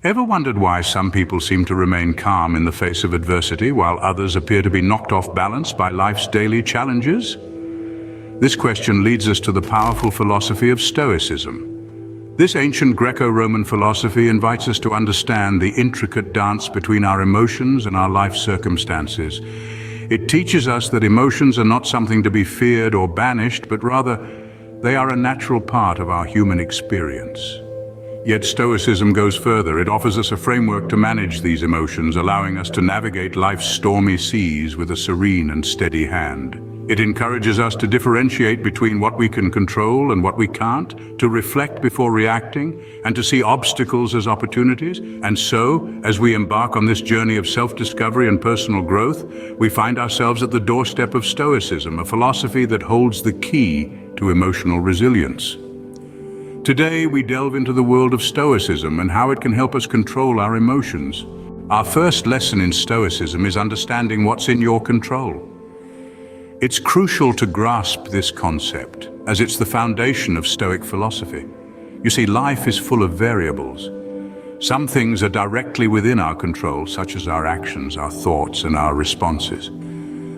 Ever wondered why some people seem to remain calm in the face of adversity while others appear to be knocked off balance by life's daily challenges? This question leads us to the powerful philosophy of Stoicism. This ancient Greco-Roman philosophy invites us to understand the intricate dance between our emotions and our life circumstances. It teaches us that emotions are not something to be feared or banished, but rather they are a natural part of our human experience. Yet Stoicism goes further. It offers us a framework to manage these emotions, allowing us to navigate life's stormy seas with a serene and steady hand. It encourages us to differentiate between what we can control and what we can't, to reflect before reacting, and to see obstacles as opportunities. And so, as we embark on this journey of self-discovery and personal growth, we find ourselves at the doorstep of Stoicism, a philosophy that holds the key to emotional resilience. Today, we delve into the world of Stoicism and how it can help us control our emotions. Our first lesson in Stoicism is understanding what's in your control. It's crucial to grasp this concept, as it's the foundation of Stoic philosophy. You see, life is full of variables. Some things are directly within our control, such as our actions, our thoughts, and our responses.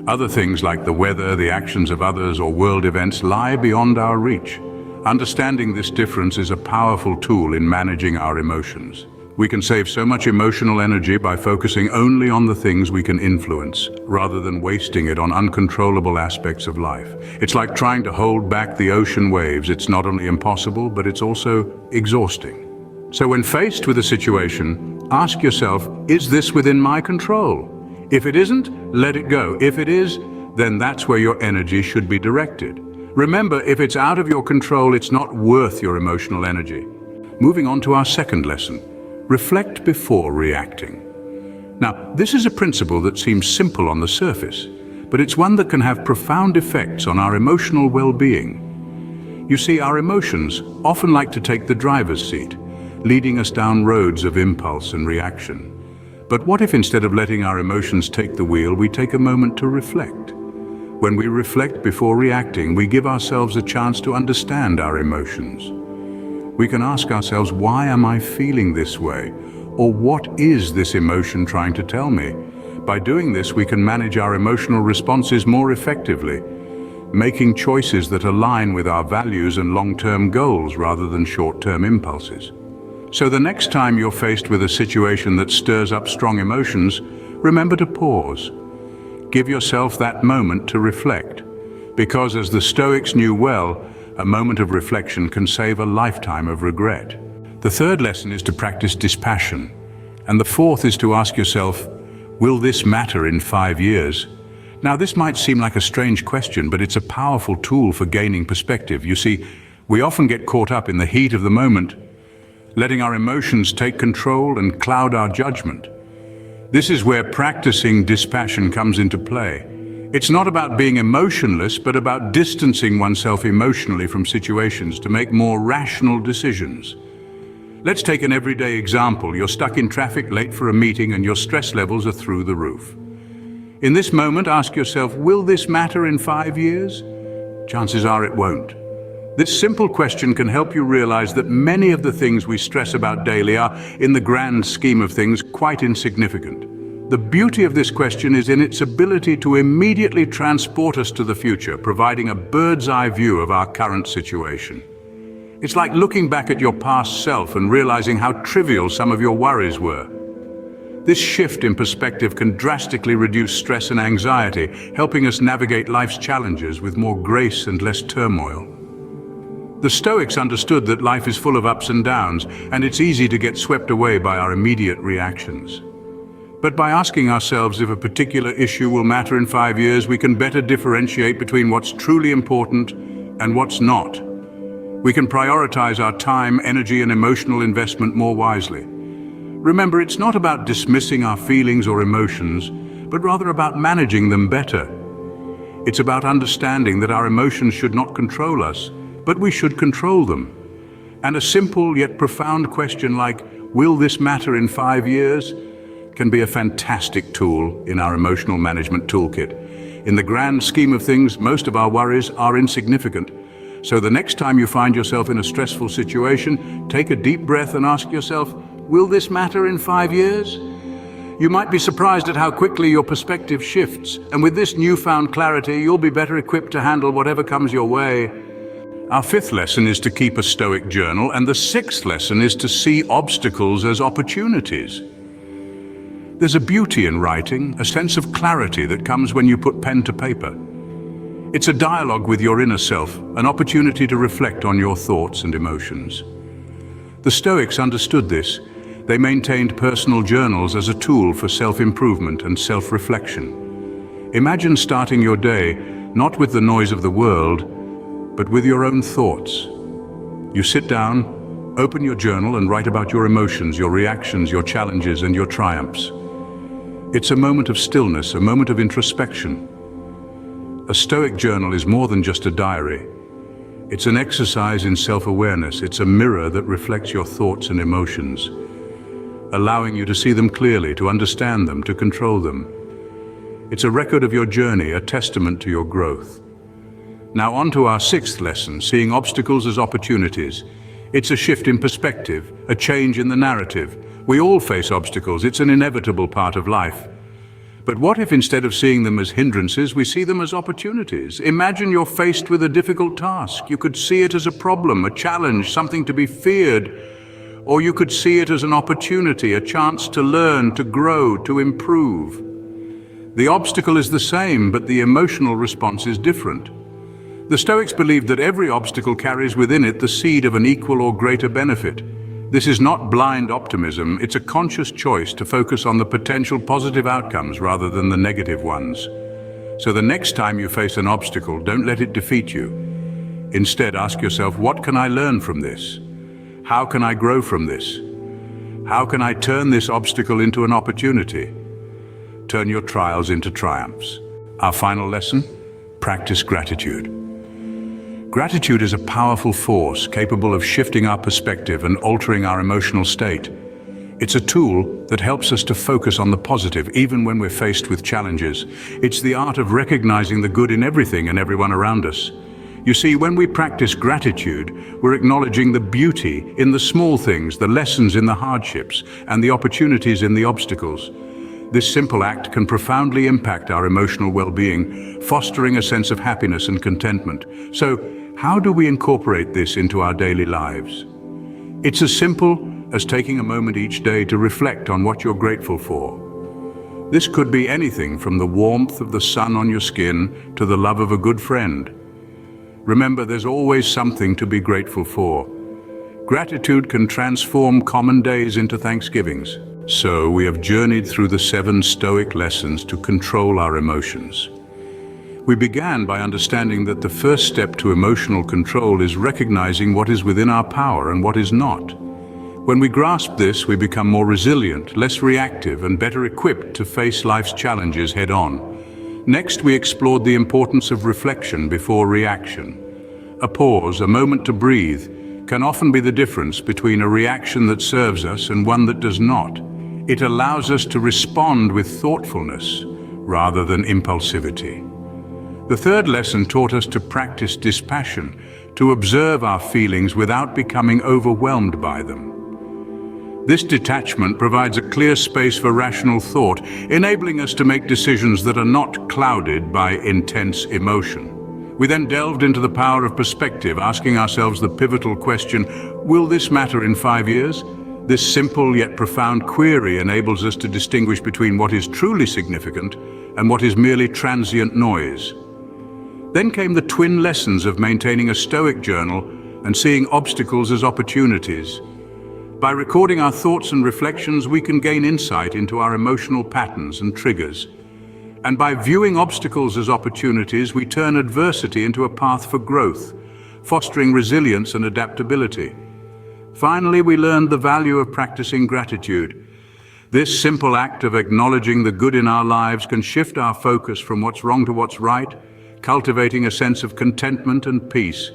Other things, like the weather, the actions of others, or world events, lie beyond our reach. Understanding this difference is a powerful tool in managing our emotions. We can save so much emotional energy by focusing only on the things we can influence, rather than wasting it on uncontrollable aspects of life. It's like trying to hold back the ocean waves. It's not only impossible, but it's also exhausting. So when faced with a situation, ask yourself, is this within my control? If it isn't, let it go. If it is, then that's where your energy should be directed. Remember, if it's out of your control, it's not worth your emotional energy. Moving on to our second lesson, reflect before reacting. Now, this is a principle that seems simple on the surface, but it's one that can have profound effects on our emotional well-being. You see, our emotions often like to take the driver's seat, leading us down roads of impulse and reaction. But what if instead of letting our emotions take the wheel, we take a moment to reflect? When we reflect before reacting, we give ourselves a chance to understand our emotions. We can ask ourselves, why am I feeling this way? Or what is this emotion trying to tell me? By doing this, we can manage our emotional responses more effectively, making choices that align with our values and long-term goals rather than short-term impulses. So the next time you're faced with a situation that stirs up strong emotions, remember to pause. Give yourself that moment to reflect, because as the Stoics knew well, a moment of reflection can save a lifetime of regret. The third lesson is to practice dispassion, and the fourth is to ask yourself, will this matter in 5 years? Now, this might seem like a strange question, but it's a powerful tool for gaining perspective. You see, we often get caught up in the heat of the moment, letting our emotions take control and cloud our judgment. This is where practicing dispassion comes into play. It's not about being emotionless, but about distancing oneself emotionally from situations to make more rational decisions. Let's take an everyday example. You're stuck in traffic, late for a meeting, and your stress levels are through the roof. In this moment, ask yourself, will this matter in 5 years? Chances are it won't. This simple question can help you realize that many of the things we stress about daily are, in the grand scheme of things, quite insignificant. The beauty of this question is in its ability to immediately transport us to the future, providing a bird's-eye view of our current situation. It's like looking back at your past self and realizing how trivial some of your worries were. This shift in perspective can drastically reduce stress and anxiety, helping us navigate life's challenges with more grace and less turmoil. The Stoics understood that life is full of ups and downs, and it's easy to get swept away by our immediate reactions. But by asking ourselves if a particular issue will matter in 5 years, we can better differentiate between what's truly important and what's not. We can prioritize our time, energy, and emotional investment more wisely. Remember, it's not about dismissing our feelings or emotions, but rather about managing them better. It's about understanding that our emotions should not control us, but we should control them. And a simple yet profound question like, will this matter in 5 years? Can be a fantastic tool in our emotional management toolkit. In the grand scheme of things, most of our worries are insignificant. So the next time you find yourself in a stressful situation, take a deep breath and ask yourself, Will this matter in 5 years? You might be surprised at how quickly your perspective shifts, and with this newfound clarity, you'll be better equipped to handle whatever comes your way. Our fifth lesson is to keep a Stoic journal, and the sixth lesson is to see obstacles as opportunities. There's a beauty in writing, a sense of clarity that comes when you put pen to paper. It's a dialogue with your inner self, an opportunity to reflect on your thoughts and emotions. The Stoics understood this. They maintained personal journals as a tool for self-improvement and self-reflection. Imagine starting your day not with the noise of the world, but with your own thoughts. You sit down, open your journal and write about your emotions, your reactions, your challenges and your triumphs. It's a moment of stillness, a moment of introspection. A Stoic journal is more than just a diary. It's an exercise in self-awareness. It's a mirror that reflects your thoughts and emotions, allowing you to see them clearly, to understand them, to control them. It's a record of your journey, a testament to your growth. Now on to our sixth lesson, seeing obstacles as opportunities. It's a shift in perspective, a change in the narrative. We all face obstacles, it's an inevitable part of life. But what if instead of seeing them as hindrances, we see them as opportunities? Imagine you're faced with a difficult task. You could see it as a problem, a challenge, something to be feared. Or you could see it as an opportunity, a chance to learn, to grow, to improve. The obstacle is the same, but the emotional response is different. The Stoics believed that every obstacle carries within it the seed of an equal or greater benefit. This is not blind optimism, it's a conscious choice to focus on the potential positive outcomes rather than the negative ones. So the next time you face an obstacle, don't let it defeat you. Instead, ask yourself, what can I learn from this? How can I grow from this? How can I turn this obstacle into an opportunity? Turn your trials into triumphs. Our final lesson, practice gratitude. Gratitude is a powerful force capable of shifting our perspective and altering our emotional state. It's a tool that helps us to focus on the positive even when we're faced with challenges. It's the art of recognizing the good in everything and everyone around us. You see, when we practice gratitude, we're acknowledging the beauty in the small things, the lessons in the hardships, and the opportunities in the obstacles. This simple act can profoundly impact our emotional well-being, fostering a sense of happiness and contentment. So, how do we incorporate this into our daily lives? It's as simple as taking a moment each day to reflect on what you're grateful for. This could be anything from the warmth of the sun on your skin to the love of a good friend. Remember, there's always something to be grateful for. Gratitude can transform common days into Thanksgivings. So we have journeyed through the 7 Stoic lessons to control our emotions. We began by understanding that the first step to emotional control is recognizing what is within our power and what is not. When we grasp this, we become more resilient, less reactive, and better equipped to face life's challenges head-on. Next, we explored the importance of reflection before reaction. A pause, a moment to breathe, can often be the difference between a reaction that serves us and one that does not. It allows us to respond with thoughtfulness rather than impulsivity. The third lesson taught us to practice dispassion, to observe our feelings without becoming overwhelmed by them. This detachment provides a clear space for rational thought, enabling us to make decisions that are not clouded by intense emotion. We then delved into the power of perspective, asking ourselves the pivotal question, will this matter in 5 years? This simple yet profound query enables us to distinguish between what is truly significant and what is merely transient noise. Then came the twin lessons of maintaining a Stoic journal and seeing obstacles as opportunities. By recording our thoughts and reflections, we can gain insight into our emotional patterns and triggers. And by viewing obstacles as opportunities, we turn adversity into a path for growth, fostering resilience and adaptability. Finally, we learned the value of practicing gratitude. This simple act of acknowledging the good in our lives can shift our focus from what's wrong to what's right, cultivating a sense of contentment and peace.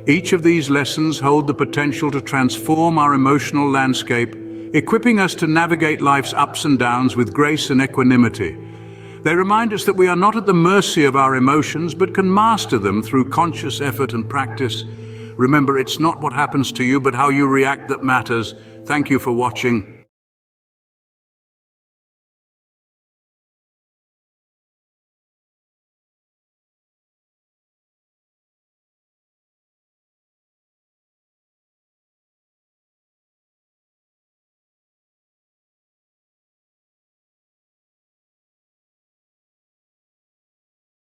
Each of these lessons hold the potential to transform our emotional landscape, equipping us to navigate life's ups and downs with grace and equanimity. They remind us that we are not at the mercy of our emotions, but can master them through conscious effort and practice. Remember, it's not what happens to you, but how you react that matters. Thank you for watching.